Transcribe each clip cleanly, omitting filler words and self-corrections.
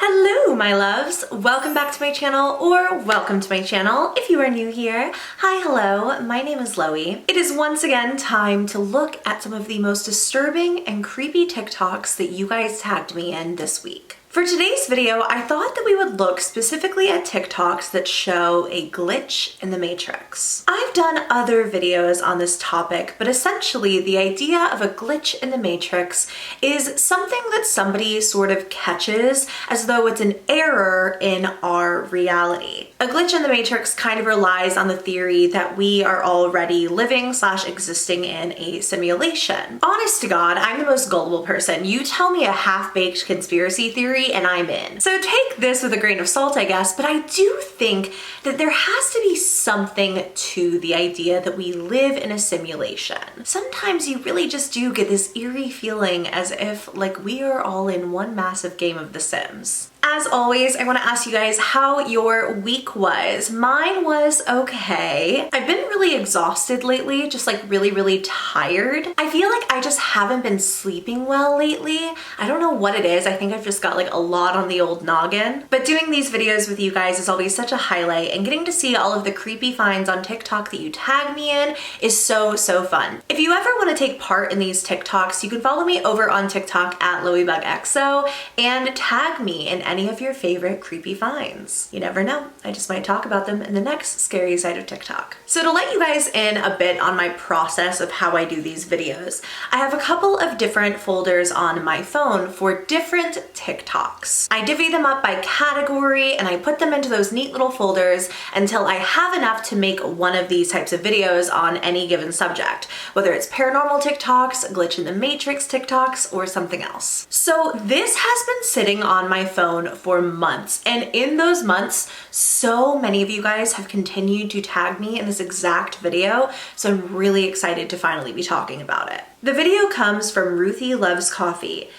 Hello my loves, welcome back to my channel, or welcome to my channel if you are new here. Hi, hello, my name is Loey. It is once again time to look at some of the most disturbing and creepy TikToks that you guys tagged me in this week. For today's video, I thought that we would look specifically at TikToks that show a glitch in the matrix. I've done other videos on this topic, but essentially the idea of a glitch in the matrix is something that somebody sort of catches as though it's an error in our reality. A glitch in the matrix kind of relies on the theory that we are already living / existing in a simulation. Honest to God, I'm the most gullible person. You tell me a half-baked conspiracy theory and I'm in. So take this with a grain of salt, I guess, but I do think that there has to be something to the idea that we live in a simulation. Sometimes you really just do get this eerie feeling as if like we are all in one massive game of The Sims. As always, I want to ask you guys how your week was. Mine was okay. I've been really exhausted lately, just like really tired. I feel like I just haven't been sleeping well lately. I don't know what it is. I think I've just got like a lot on the old noggin. But doing these videos with you guys is always such a highlight, and getting to see all of the creepy finds on TikTok that you tag me in is so fun. If you ever want to take part in these TikToks, you can follow me over on TikTok at LoeyBugXO and tag me in any of your favorite creepy finds. You never know, I just might talk about them in the next scary side of TikTok. So to let you guys in a bit on my process of how I do these videos, I have a couple of different folders on my phone for different TikToks. I divvy them up by category and I put them into those neat little folders until I have enough to make one of these types of videos on any given subject, whether it's paranormal TikToks, glitch in the matrix TikToks, or something else. So this has been sitting on my phone for months, and in those months so many of you guys have continued to tag me in this exact video, so I'm really excited to finally be talking about it. The video comes from ruthielovescoffee,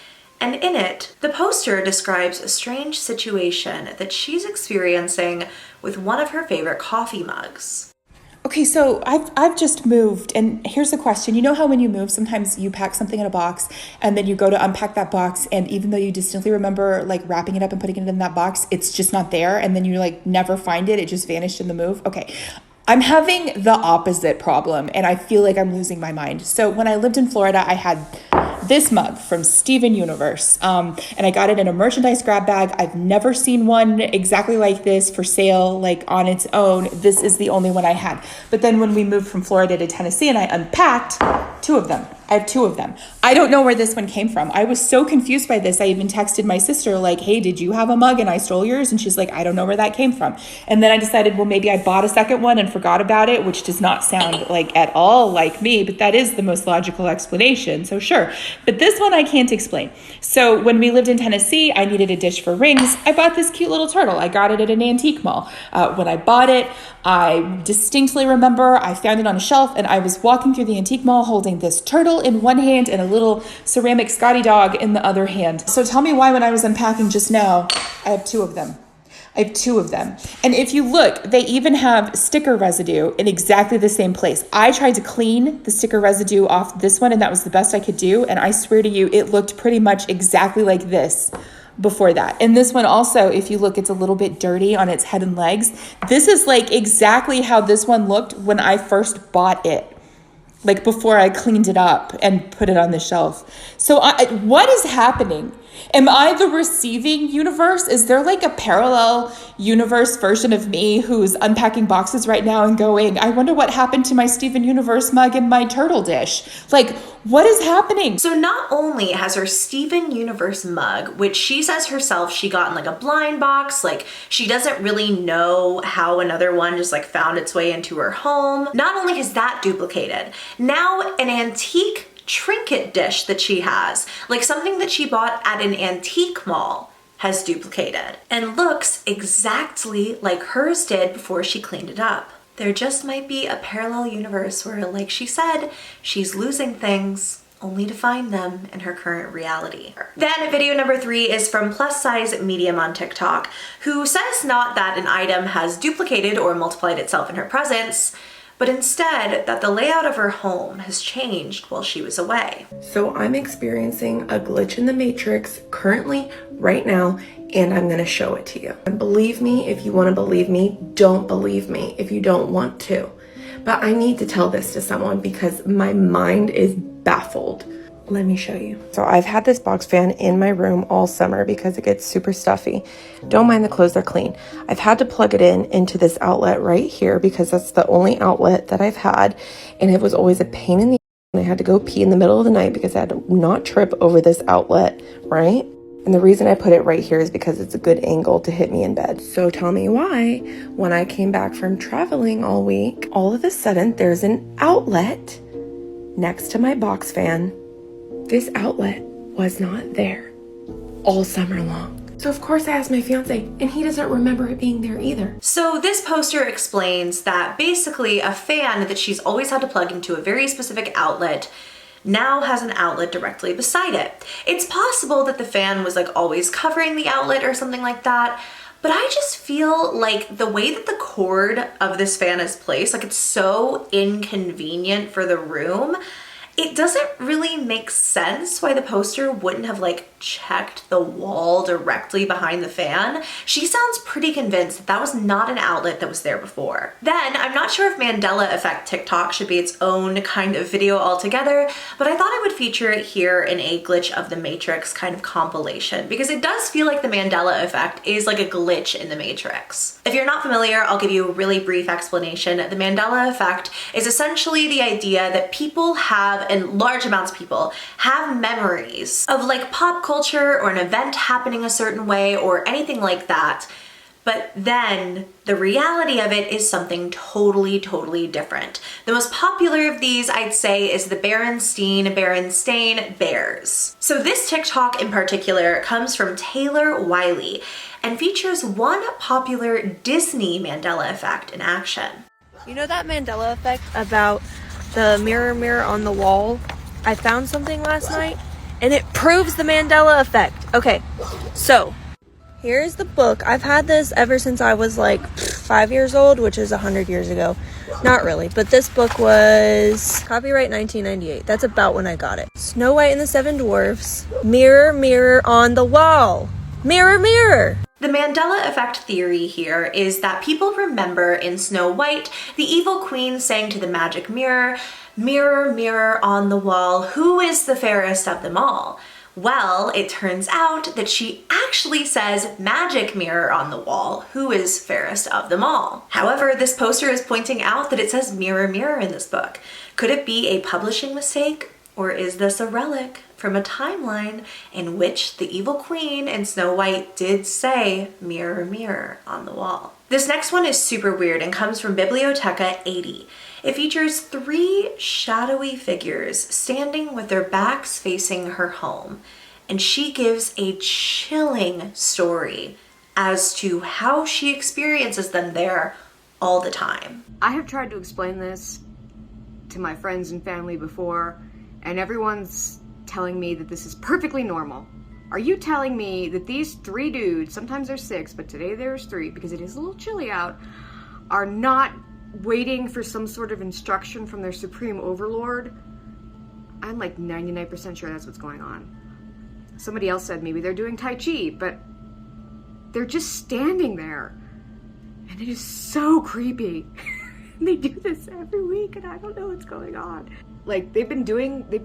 and in it the poster describes a strange situation that she's experiencing with one of her favorite coffee mugs. Okay, so I've just moved, and here's the question. You know how when you move, sometimes you pack something in a box and then you go to unpack that box, and even though you distinctly remember like wrapping it up and putting it in that box, it's just not there, and then you like never find it, it just vanished in the move? Okay, I'm having the opposite problem, and I feel like I'm losing my mind. So when I lived in Florida, I had this mug from Steven Universe, and I got it in a merchandise grab bag. I've never seen one exactly like this for sale, like on its own. This is the only one I had. But then when we moved from Florida to Tennessee and I unpacked two of them, I have two of them. I don't know where this one came from. I was so confused by this. I even texted my sister like, hey, did you have a mug and I stole yours? And she's like, I don't know where that came from. And then I decided, well, maybe I bought a second one and forgot about it, which does not sound like at all like me, but that is the most logical explanation. So sure. But this one I can't explain. So when we lived in Tennessee, I needed a dish for rings. I bought this cute little turtle. I got it at an antique mall. When I bought it, I distinctly remember I found it on a shelf, and I was walking through the antique mall holding this turtle in one hand and a little ceramic Scotty dog in the other hand. So tell me why when I was unpacking just now, I have two of them. I have two of them. And if you look, they even have sticker residue in exactly the same place. I tried to clean the sticker residue off this one, and that was the best I could do. And I swear to you, it looked pretty much exactly like this before that. And this one also, if you look, it's a little bit dirty on its head and legs. This is like exactly how this one looked when I first bought it, like before I cleaned it up and put it on the shelf. So what is happening? Am I the receiving universe? Is there like a parallel universe version of me who's unpacking boxes right now and going, I wonder what happened to my Steven Universe mug and my turtle dish? Like, what is happening? So not only has her Steven Universe mug, which she says herself she got in like a blind box, like she doesn't really know how another one just like found its way into her home. Not only has that duplicated, now an antique trinket dish that she has, like something that she bought at an antique mall, has duplicated and looks exactly like hers did before she cleaned it up. There just might be a parallel universe where, like she said, she's losing things only to find them in her current reality. Then video number 3 is from plussizemedium on TikTok, who says not that an item has duplicated or multiplied itself in her presence, but instead that the layout of her home has changed while she was away. So I'm experiencing a glitch in the matrix currently, right now, and I'm gonna show it to you. And believe me if you wanna believe me, don't believe me if you don't want to. But I need to tell this to someone because my mind is baffled. Let me show you. So I've had this box fan in my room all summer because it gets super stuffy. Don't mind the clothes, they're clean. I've had to plug it into this outlet right here because that's the only outlet that I've had. And it was always a pain in the ass. I had to go pee in the middle of the night because I had to not trip over this outlet, right? And the reason I put it right here is because it's a good angle to hit me in bed. So tell me why, when I came back from traveling all week, all of a sudden there's an outlet next to my box fan. This outlet was not there all summer long. So of course I asked my fiance, and he doesn't remember it being there either. So this poster explains that basically a fan that she's always had to plug into a very specific outlet now has an outlet directly beside it. It's possible that the fan was like always covering the outlet or something like that, but I just feel like the way that the cord of this fan is placed, like it's so inconvenient for the room. It doesn't really make sense why the poster wouldn't have like checked the wall directly behind the fan. She sounds pretty convinced that that was not an outlet that was there before. Then I'm not sure if Mandela effect TikTok should be its own kind of video altogether, but I thought I would feature it here in a glitch of the matrix kind of compilation because it does feel like the Mandela effect is like a glitch in the matrix. If you're not familiar, I'll give you a really brief explanation. The Mandela effect is essentially the idea that people have, and large amounts of people have, memories of like pop culture or an event happening a certain way or anything like that, but then the reality of it is something totally different. The most popular of these, I'd say, is the Berenstain Bears. So this TikTok in particular comes from Taylor Wiley and features one popular Disney Mandela effect in action. You know that Mandela effect about the mirror on the wall? I found something last night and it proves the Mandela effect. Okay, so here's the book. I've had this ever since I was like 5 years old, which is 100 years ago. Not really, but this book was copyright 1998. That's about when I got it. Snow White and the Seven Dwarfs. Mirror on the wall. Mirror. The Mandela effect theory here is that people remember in Snow White, the evil queen saying to the magic mirror, mirror on the wall, who is the fairest of them all? Well, it turns out that she actually says, magic mirror on the wall, who is fairest of them all? However, this poster is pointing out that it says mirror in this book. Could it be a publishing mistake? Or is this a relic from a timeline in which the evil queen in Snow White did say mirror on the wall? This next one is super weird and comes from Biblioteca 80. It features 3 shadowy figures standing with their backs facing her home, and she gives a chilling story as to how she experiences them there all the time. I have tried to explain this to my friends and family before, and everyone's telling me that this is perfectly normal. Are you telling me that these 3 dudes, sometimes there's 6, but today there's 3 because it is a little chilly out, are not waiting for some sort of instruction from their supreme overlord? I'm like 99% sure that's what's going on. Somebody else said maybe they're doing Tai Chi, but they're just standing there. And it is so creepy. They do this every week and I don't know what's going on. Like they've been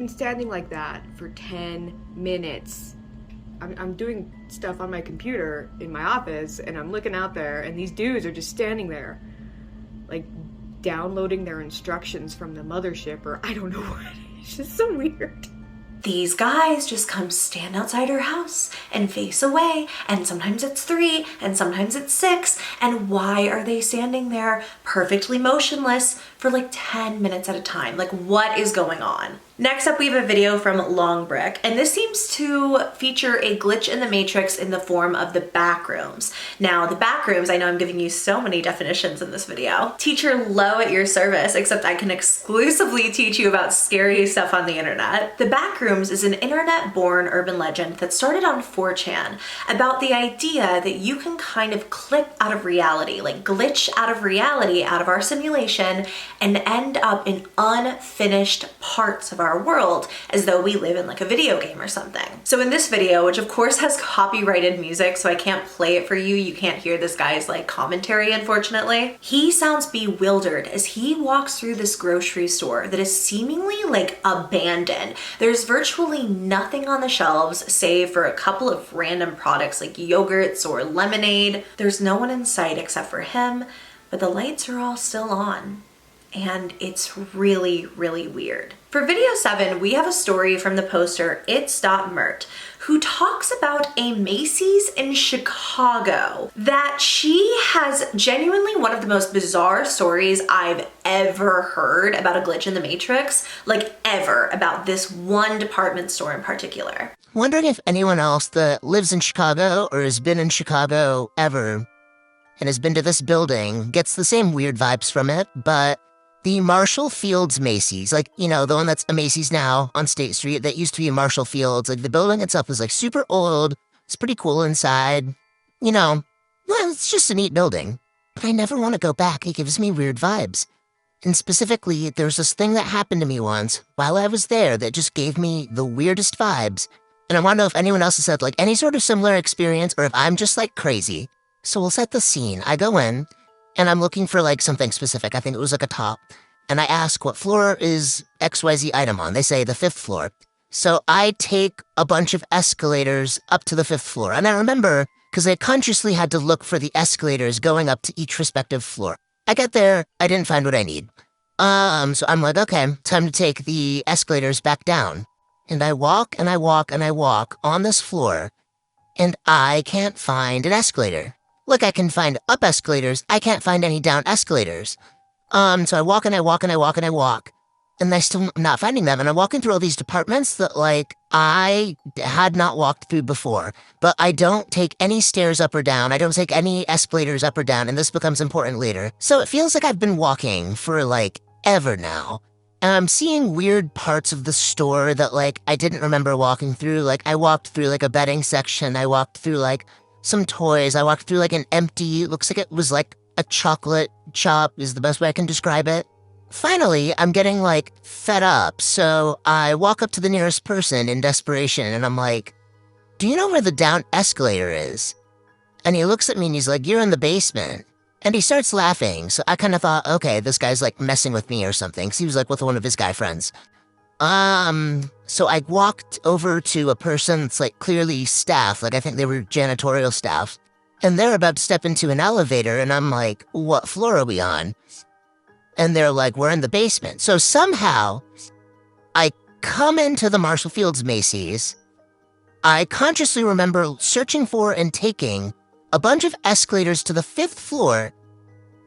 standing like that for 10 minutes. I'm doing stuff on my computer in my office and I'm looking out there and these dudes are just standing there, like downloading their instructions from the mothership or I don't know what. It's just so weird. These guys just come stand outside her house and face away, and sometimes it's 3 and sometimes it's 6, and why are they standing there perfectly motionless for like 10 minutes at a time? Like, what is going on? Next up, we have a video from Longbrick, and this seems to feature a glitch in the matrix in the form of the backrooms. Now, the backrooms, I know I'm giving you so many definitions in this video. Teacher Lo at your service, except I can exclusively teach you about scary stuff on the internet. The backrooms is an internet-born urban legend that started on 4chan about the idea that you can kind of clip out of reality, like glitch out of reality, out of our simulation, and end up in unfinished parts of our world as though we live in like a video game or something. So in this video, which of course has copyrighted music, so I can't play it for you, you can't hear this guy's like commentary unfortunately, he sounds bewildered as he walks through this grocery store that is seemingly like abandoned. There's virtually nothing on the shelves save for a couple of random products like yogurts or lemonade. There's no one in sight except for him, but the lights are all still on. And it's really, really weird. For video 7, we have a story from the poster its.murt, who talks about a Macy's in Chicago that she has genuinely one of the most bizarre stories I've ever heard about a glitch in the Matrix, like ever, about this one department store in particular. Wondering if anyone else that lives in Chicago or has been in Chicago ever and has been to this building gets the same weird vibes from it, but the Marshall Fields Macy's, like, you know, the one that's a Macy's now on State Street that used to be a Marshall Fields, like the building itself is like super old, it's pretty cool inside, you know, well, it's just a neat building, but I never want to go back, it gives me weird vibes. And specifically, there's this thing that happened to me once while I was there that just gave me the weirdest vibes, and I want to know if anyone else has had like any sort of similar experience or if I'm just like crazy. So we'll set the scene. I go in, and I'm looking for like something specific. I think it was like a top. And I ask, what floor is XYZ item on? They say the 5th floor. So I take a bunch of escalators up to the 5th floor. And I remember, because I consciously had to look for the escalators going up to each respective floor. I get there, I didn't find what I need. So I'm like, okay, time to take the escalators back down. And I walk and I walk and I walk on this floor, and I can't find an escalator. Look, I can find up escalators, I can't find any down escalators. So I walk and I walk and I walk and I walk, and I still not finding them, and I'm walking through all these departments that, like, I had not walked through before, but I don't take any stairs up or down, I don't take any escalators up or down, and this becomes important later. So it feels like I've been walking for, like, ever now, and I'm seeing weird parts of the store that, like, I didn't remember walking through. Like, I walked through, like, a bedding section, I walked through, like, some toys. I walked through like an empty, looks like it was like a chocolate shop is the best way I can describe it. Finally, I'm getting like fed up, so I walk up to the nearest person in desperation and I'm like, do you know where the down escalator is? And he looks at me and he's like, you're in the basement. And he starts laughing, so I kind of thought, okay, this guy's like messing with me or something, because he was like with one of his guy friends. So I walked over to a person that's like clearly staff, like I think they were janitorial staff, and they're about to step into an elevator, and I'm like, what floor are we on? And they're like, we're in the basement. So somehow, I come into the Marshall Fields Macy's, I consciously remember searching for and taking a bunch of escalators to the 5th floor,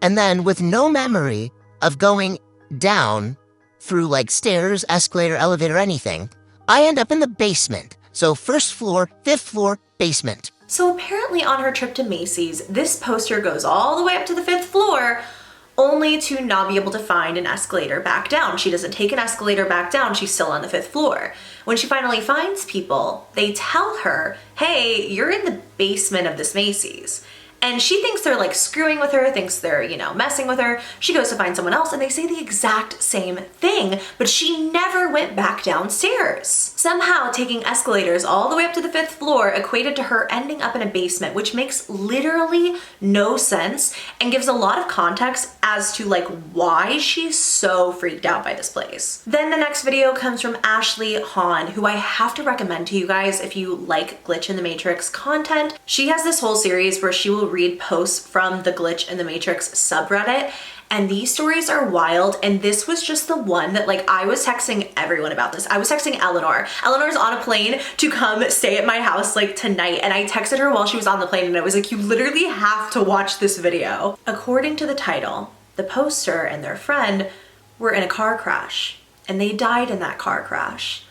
and then with no memory of going down through like stairs, escalator, elevator, anything, I end up in the basement. So 1st floor, 5th floor, basement. So apparently on her trip to Macy's, this poster goes all the way up to the 5th floor, only to not be able to find an escalator back down. She doesn't take an escalator back down, she's still on the 5th floor. When she finally finds people, they tell her, hey, you're in the basement of this Macy's. And she thinks they're like screwing with her, thinks they're, you know, messing with her. She goes to find someone else and they say the exact same thing, but she never went back downstairs. Somehow taking escalators all the way up to the 5th floor equated to her ending up in a basement, which makes literally no sense and gives a lot of context as to like why she's so freaked out by this place. Then the next video comes from ashleyhawn, who I have to recommend to you guys if you like Glitch in the Matrix content. She has this whole series where she will read posts from the Glitch in the Matrix subreddit, and these stories are wild, and this was just the one that like I was texting everyone about this. I was texting Eleanor. Eleanor's on a plane to come stay at my house like tonight, and I texted her while she was on the plane and I was like, you literally have to watch this video. According to the title, the poster and their friend were in a car crash, and they died in that car crash,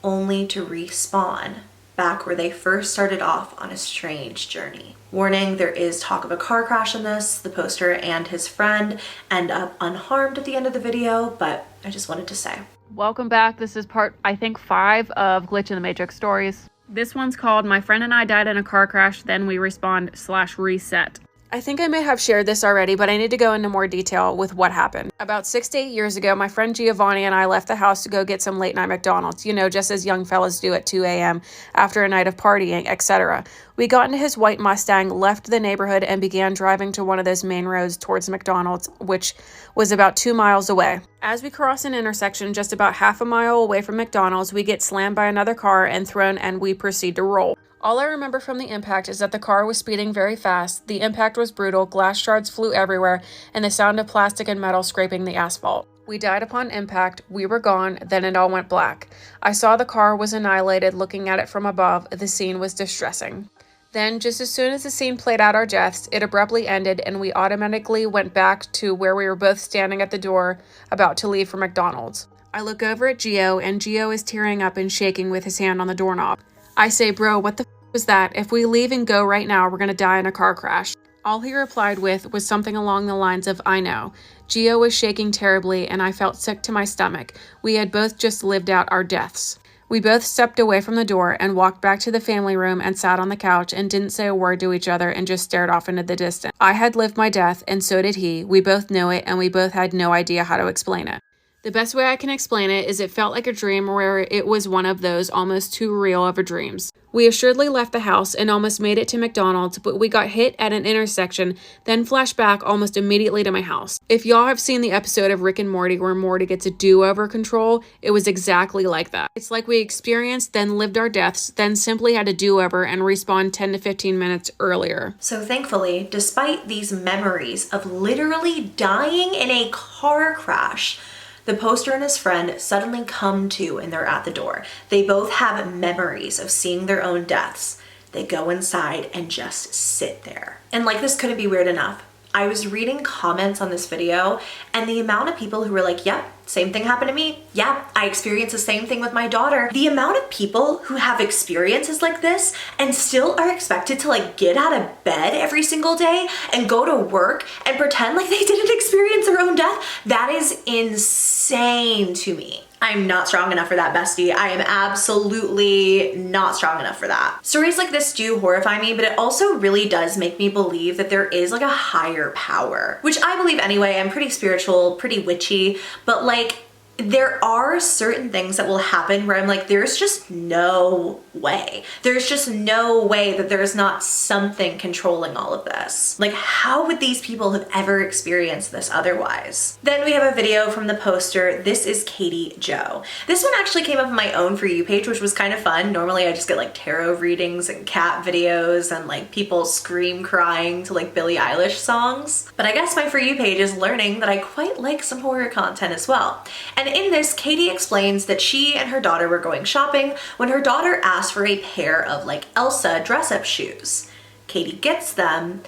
only to respawn back where they first started off on a strange journey. Warning, there is talk of a car crash in this. The poster and his friend end up unharmed at the end of the video, but I just wanted to say. Welcome back. This is part, I think, 5 of Glitch in the Matrix stories. This one's called My Friend and I Died in a Car Crash, Then We Respawned/Reset. I think I may have shared this already, but I need to go into more detail with what happened. About 6 to 8 years ago, my friend Giovanni and I left the house to go get some late night McDonald's, you know, just as young fellas do at 2 a.m. after a night of partying, etc. We got into his white Mustang, left the neighborhood, and began driving to one of those main roads towards McDonald's, which was about 2 miles away. As we cross an intersection just about half a mile away from McDonald's, we get slammed by another car and thrown, and we proceed to roll. All I remember from the impact is that the car was speeding very fast, the impact was brutal, glass shards flew everywhere, and the sound of plastic and metal scraping the asphalt. We died upon impact, we were gone, then it all went black. I saw the car was annihilated. Looking at it from above, the scene was distressing. Then, just as soon as the scene played out our deaths, it abruptly ended, and we automatically went back to where we were both standing at the door, about to leave for McDonald's. I look over at Gio, and Gio is tearing up and shaking with his hand on the doorknob. I say, bro, what the was that? If we leave and go right now, we're gonna die in a car crash. All he replied with was something along the lines of, I know. Gio was shaking terribly, and I felt sick to my stomach. We had both just lived out our deaths. We both stepped away from the door and walked back to the family room and sat on the couch and didn't say a word to each other and just stared off into the distance. I had lived my death, and so did he. We both know it, and we both had no idea how to explain it. The best way I can explain it is it felt like a dream where it was one of those almost too real of a dreams. We assuredly left the house and almost made it to McDonald's, but we got hit at an intersection, then flashed back almost immediately to my house. If y'all have seen the episode of Rick and Morty where Morty gets a do-over control, it was exactly like that. It's like we experienced, then lived our deaths, then simply had a do-over and respawned 10 to 15 minutes earlier. So thankfully, despite these memories of literally dying in a car crash, the poster and his friend suddenly come to and they're at the door. They both have memories of seeing their own deaths. They go inside and just sit there. And like, this couldn't be weird enough. I was reading comments on this video and the amount of people who were like, yep, same thing happened to me. Yeah, I experienced the same thing with my daughter. The amount of people who have experiences like this and still are expected to like get out of bed every single day and go to work and pretend like they didn't experience their own death, that is insane to me. I'm not strong enough for that, bestie. I am absolutely not strong enough for that. Stories like this do horrify me, but it also really does make me believe that there is like a higher power, which I believe anyway. I'm pretty spiritual, pretty witchy, but like, there are certain things that will happen where I'm like, there's just no way. There's just no way that there's not something controlling all of this. Like, how would these people have ever experienced this otherwise? Then we have a video from the poster, This Is Katiejo. This one actually came up on my own For You page, which was kind of fun. Normally I just get like tarot readings and cat videos and like people scream crying to like Billie Eilish songs. But I guess my For You page is learning that I quite like some horror content as well. And in this, Katie explains that she and her daughter were going shopping when her daughter asked for a pair of like Elsa dress-up shoes. Katie gets them,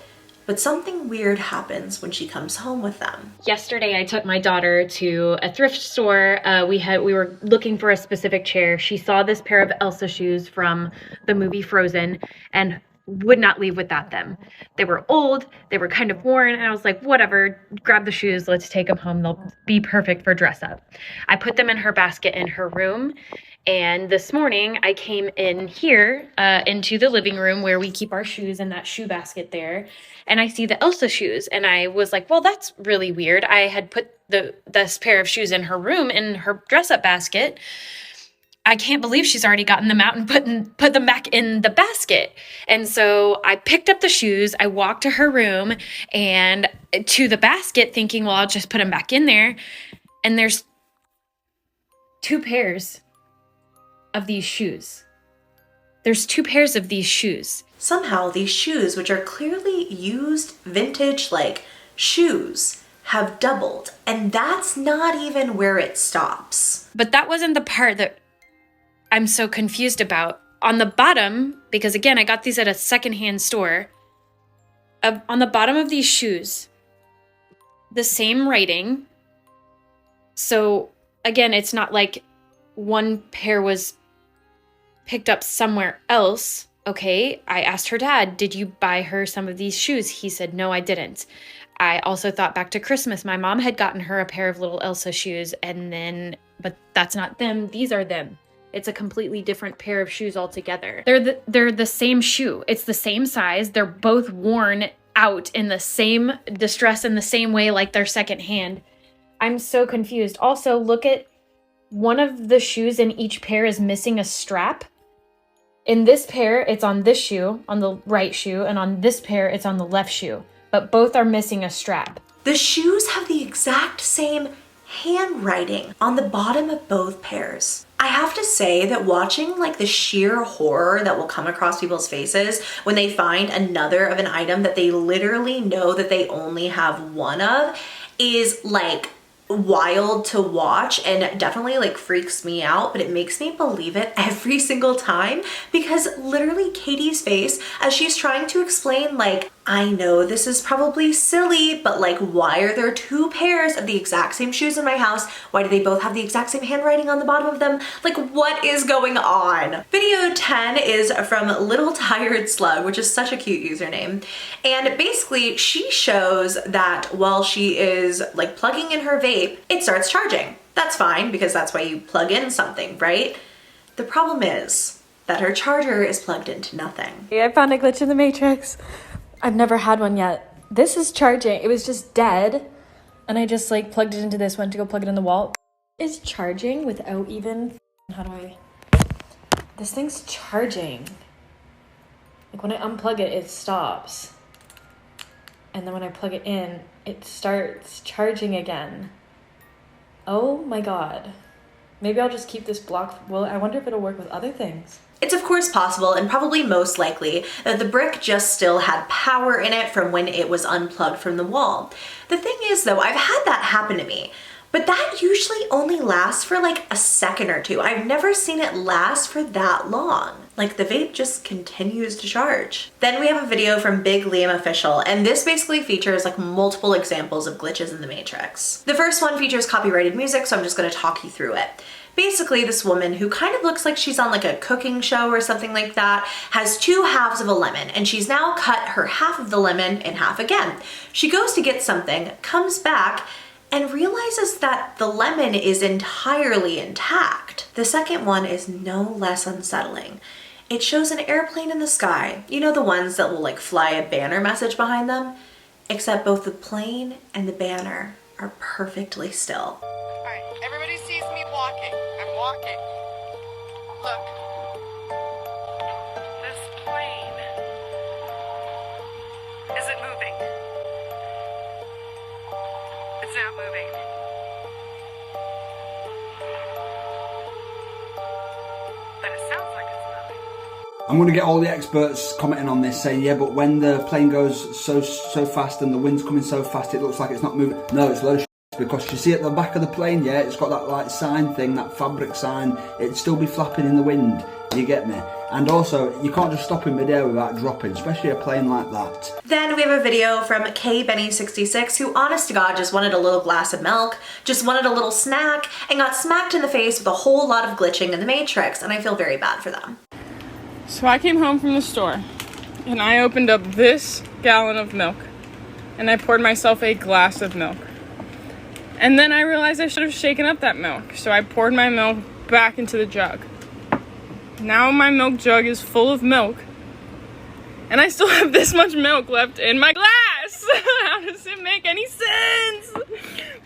but something weird happens when she comes home with them. Yesterday, I took my daughter to a thrift store. We were looking for a specific chair. She saw this pair of Elsa shoes from the movie Frozen and would not leave without them. They were old, they were kind of worn, and I was like, whatever, grab the shoes, let's take them home. They'll be perfect for dress up. I put them in her basket in her room, and this morning I came in here into the living room where we keep our shoes in that shoe basket there, and I see the Elsa shoes, and I was like, well, that's really weird. I had put this pair of shoes in her room in her dress up basket. I can't believe she's already gotten them out and put them back in the basket. And so I picked up the shoes, I walked to her room and to the basket thinking, well, I'll just put them back in there. And there's 2 pairs of these shoes. There's 2 pairs of these shoes. Somehow these shoes, which are clearly used vintage like shoes, have doubled. And that's not even where it stops. But that wasn't the part that I'm so confused about. On the bottom, because again, I got these at a secondhand store, on the bottom of these shoes, the same writing. So again, it's not like one pair was picked up somewhere else. Okay, I asked her dad, did you buy her some of these shoes? He said, no, I didn't. I also thought back to Christmas. My mom had gotten her a pair of little Elsa shoes, and then, but that's not them. These are them. It's a completely different pair of shoes altogether. They're the same shoe. It's the same size. They're both worn out in the same distress in the same way, like they're secondhand. I'm so confused. Also, look at one of the shoes in each pair is missing a strap. In this pair, it's on this shoe, on the right shoe, and on this pair, it's on the left shoe. But both are missing a strap. The shoes have the exact same handwriting on the bottom of both pairs. I have to say that watching like the sheer horror that will come across people's faces when they find another of an item that they literally know that they only have one of is like wild to watch, and definitely like freaks me out, but it makes me believe it every single time, because literally Katie's face as she's trying to explain, like, I know this is probably silly, but like, why are there two pairs of the exact same shoes in my house? Why do they both have the exact same handwriting on the bottom of them? Like, what is going on? Video 10 is from littletiredslug, which is such a cute username. And basically she shows that while she is like plugging in her vape, it starts charging. That's fine, because that's why you plug in something, right? The problem is that her charger is plugged into nothing. I found a glitch in the Matrix. I've never had one yet. This is charging. It was just dead, and I just like plugged it into this one to go plug it in the wall. It's charging without even, how do I, this thing's charging. Like when I unplug it, it stops. And then when I plug it in, it starts charging again. Oh my God. Maybe I'll just keep this block. Well, I wonder if it'll work with other things. It's of course possible, and probably most likely, that the brick just still had power in it from when it was unplugged from the wall. The thing is though, I've had that happen to me, but that usually only lasts for like a second or two. I've never seen it last for that long. Like the vape just continues to charge. Then we have a video from bigliamofficial, and this basically features like multiple examples of glitches in the Matrix. The first one features copyrighted music, so I'm just gonna talk you through it. Basically, this woman, who kind of looks like she's on like a cooking show or something like that, has two halves of a lemon, and she's now cut her half of the lemon in half again. She goes to get something, comes back, and realizes that the lemon is entirely intact. The second one is no less unsettling. It shows an airplane in the sky. You know, the ones that will like fly a banner message behind them? Except both the plane and the banner are perfectly still. All right, everybody sees me walking. I'm walking. Look. This plane. Is it moving? It's not moving. But it sounds like it's moving. I'm going to get all the experts commenting on this, saying, yeah, but when the plane goes so fast and the wind's coming so fast, it looks like it's not moving. No, it's low. Because you see at the back of the plane, yeah, it's got that like sign thing, that fabric sign. It'd still be flapping in the wind. You get me? And also, you can't just stop in midair without dropping, especially a plane like that. Then we have a video from KBenny66, who honest to God just wanted a little glass of milk, just wanted a little snack, and got smacked in the face with a whole lot of glitching in the Matrix, and I feel very bad for them. So I came home from the store, and I opened up this gallon of milk, and I poured myself a glass of milk. And then I realized I should have shaken up that milk, so I poured my milk back into the jug. Now my milk jug is full of milk, and I still have this much milk left in my glass. How does it make any sense?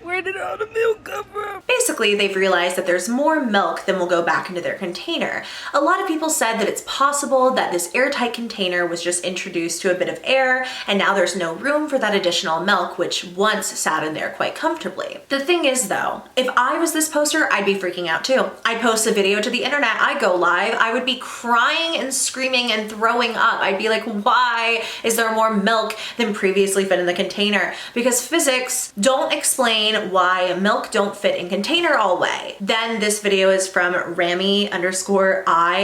Where did all the milk come from? Basically, they've realized that there's more milk than will go back into their container. A lot of people said that it's possible that this airtight container was just introduced to a bit of air, and now there's no room for that additional milk, which once sat in there quite comfortably. The thing is though, if I was this poster, I'd be freaking out too. I'd post a video to the internet, I'd go live, I would be crying and screaming and throwing up. I'd be like, why is there more milk than previously fit in the container? Because physics don't explain why milk don't fit in container all way. Then this video is from Rami_I,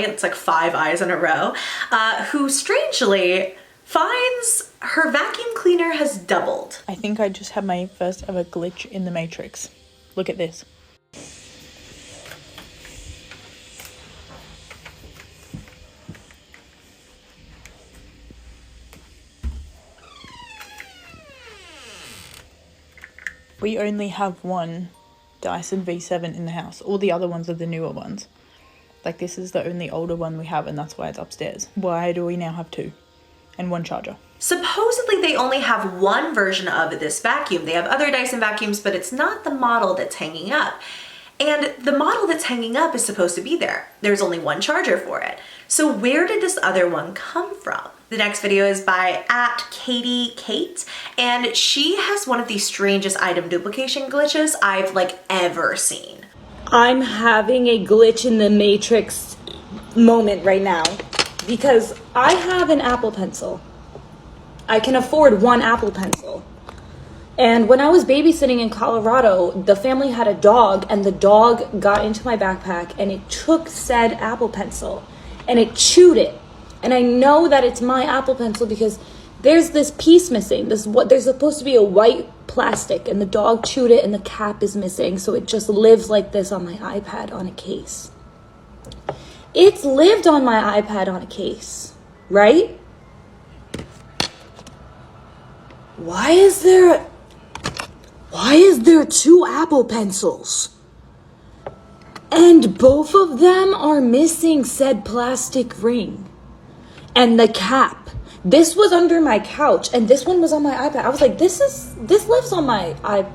it's like 5 eyes in a row, who strangely finds her vacuum cleaner has doubled. I think I just had my first ever glitch in the Matrix. Look at this. We only have one Dyson V7 in the house. All the other ones are the newer ones. Like, this is the only older one we have, and that's why it's upstairs. Why do we now have two? And one charger. Supposedly they only have one version of this vacuum. They have other Dyson vacuums, but it's not the model that's hanging up. And the model that's hanging up is supposed to be there. There's only one charger for it. So where did this other one come from? The next video is by @kaitykait, and she has one of the strangest item duplication glitches I've ever seen. I'm having a glitch in the matrix moment right now because I have an Apple Pencil. I can afford one Apple Pencil. And when I was babysitting in Colorado, the family had a dog, and the dog got into my backpack and it took said Apple Pencil and it chewed it. And I know that it's my Apple Pencil because there's this piece missing. There's supposed to be a white plastic, and the dog chewed it and the cap is missing, so it just lives like this on my iPad on a case. It's lived on my iPad on a case, right? Why is there two Apple Pencils? And both of them are missing said plastic ring and the cap. This was under my couch and this one was on my iPad. I was like, this lives on my iPad.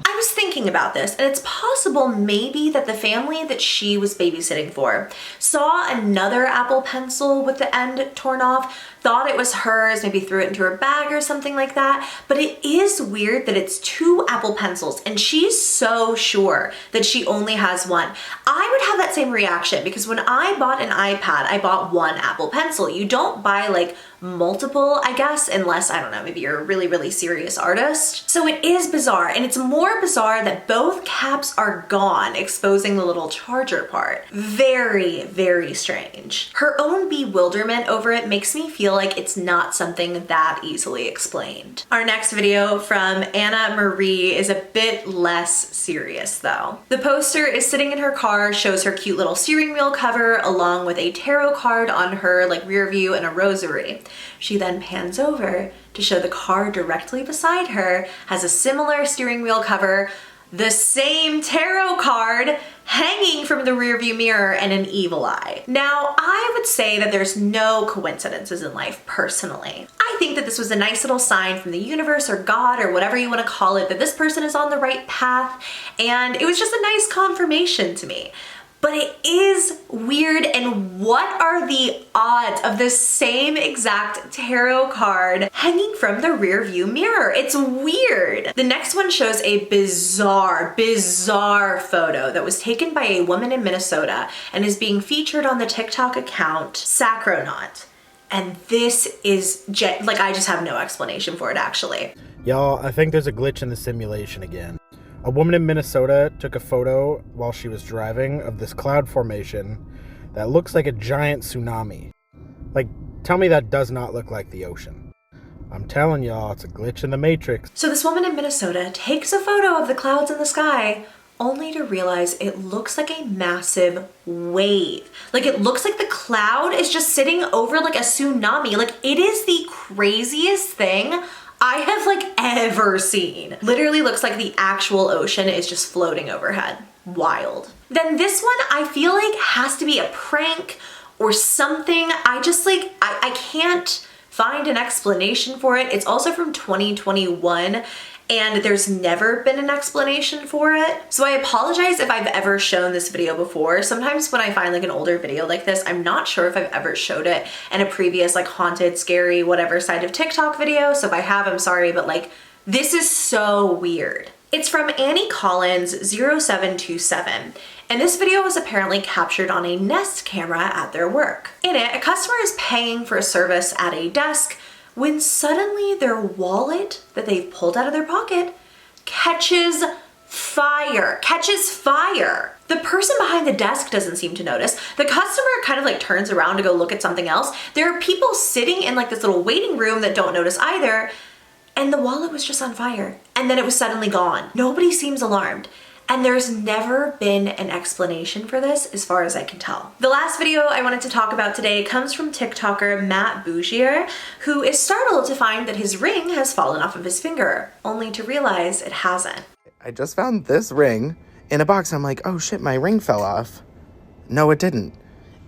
I was thinking about this, and it's possible maybe that the family that she was babysitting for saw another Apple Pencil with the end torn off, thought it was hers, maybe threw it into her bag or something like that. But it is weird that it's two Apple Pencils and she's so sure that she only has one. I would have that same reaction because when I bought an iPad, I bought one Apple Pencil. You don't buy multiple, I guess, unless, I don't know, maybe you're a really, really serious artist. So it is bizarre, and it's more bizarre that both caps are gone, exposing the little charger part. Very, very strange. Her own bewilderment over it makes me feel like it's not something that easily explained. Our next video from Anna Marie is a bit less serious though. The poster is sitting in her car, shows her cute little steering wheel cover along with a tarot card on her rear view and a rosary. She then pans over to show the car directly beside her has a similar steering wheel cover, the same tarot card hanging from the rearview mirror, and an evil eye. Now, I would say that there's no coincidences in life, personally. I think that this was a nice little sign from the universe or God or whatever you want to call it, that this person is on the right path, and it was just a nice confirmation to me. But it is weird, and what are the odds of the same exact tarot card hanging from the rear view mirror? It's weird. The next one shows a bizarre photo that was taken by a woman in Minnesota and is being featured on the TikTok account sacronaut. And this is I just have no explanation for it, actually. Y'all, I think there's a glitch in the simulation again. A woman in Minnesota took a photo while she was driving of this cloud formation that looks like a giant tsunami. Tell me that does not look like the ocean. I'm telling y'all, it's a glitch in the matrix. So this woman in Minnesota takes a photo of the clouds in the sky only to realize it looks like a massive wave. It looks like the cloud is just sitting over a tsunami. It is the craziest thing I have ever seen. Literally looks like the actual ocean is just floating overhead. Wild. Then this one I feel has to be a prank or something. I can't find an explanation for it. It's also from 2021 and there's never been an explanation for it. So I apologize if I've ever shown this video before. Sometimes when I find an older video like this, I'm not sure if I've ever showed it in a previous haunted, scary, whatever side of TikTok video. So if I have, I'm sorry, but this is so weird. It's from Annie Collins 0727. And this video was apparently captured on a Nest camera at their work. In it, a customer is paying for a service at a desk when suddenly their wallet that they've pulled out of their pocket catches fire. The person behind the desk doesn't seem to notice. The customer kind of turns around to go look at something else. There are people sitting in this little waiting room that don't notice either. And the wallet was just on fire. And then it was suddenly gone. Nobody seems alarmed. And there's never been an explanation for this as far as I can tell. The last video I wanted to talk about today comes from TikToker mattbougier, who is startled to find that his ring has fallen off of his finger, only to realize it hasn't. I just found this ring in a box. I'm like, oh shit, my ring fell off. No, it didn't.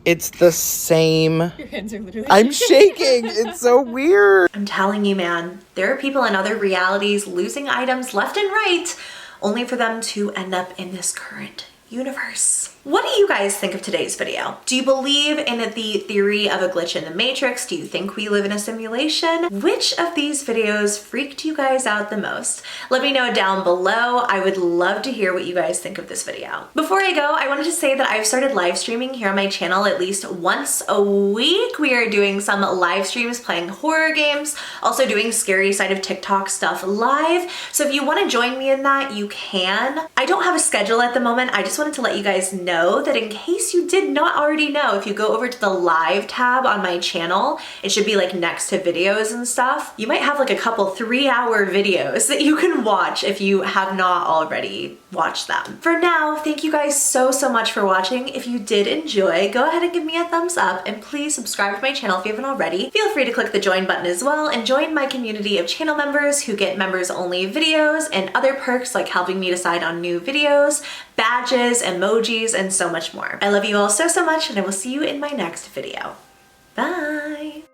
It's the same. Your hands are literally I'm shaking. It's so weird. I'm telling you, man, there are people in other realities losing items left and right, only for them to end up in this current universe. What do you guys think of today's video? Do you believe in the theory of a glitch in the matrix? Do you think we live in a simulation? Which of these videos freaked you guys out the most? Let me know down below. I would love to hear what you guys think of this video. Before I go, I wanted to say that I've started live streaming here on my channel at least once a week. We are doing some live streams playing horror games, also doing scary side of TikTok stuff live. So if you want to join me in that, you can. I don't have a schedule at the moment. I just wanted to let you guys know that in case you did not already know, if you go over to the live tab on my channel, it should be like next to videos and stuff. You might have like a couple 3-hour videos that you can watch if you have not already watched them. For now, thank you guys so much for watching. If you did enjoy, go ahead and give me a thumbs up, and please subscribe to my channel if you haven't already. Feel free to click the join button as well and join my community of channel members who get members only videos and other perks like helping me decide on new videos, badges, emojis, and so much more. I love you all so much, and I will see you in my next video. Bye!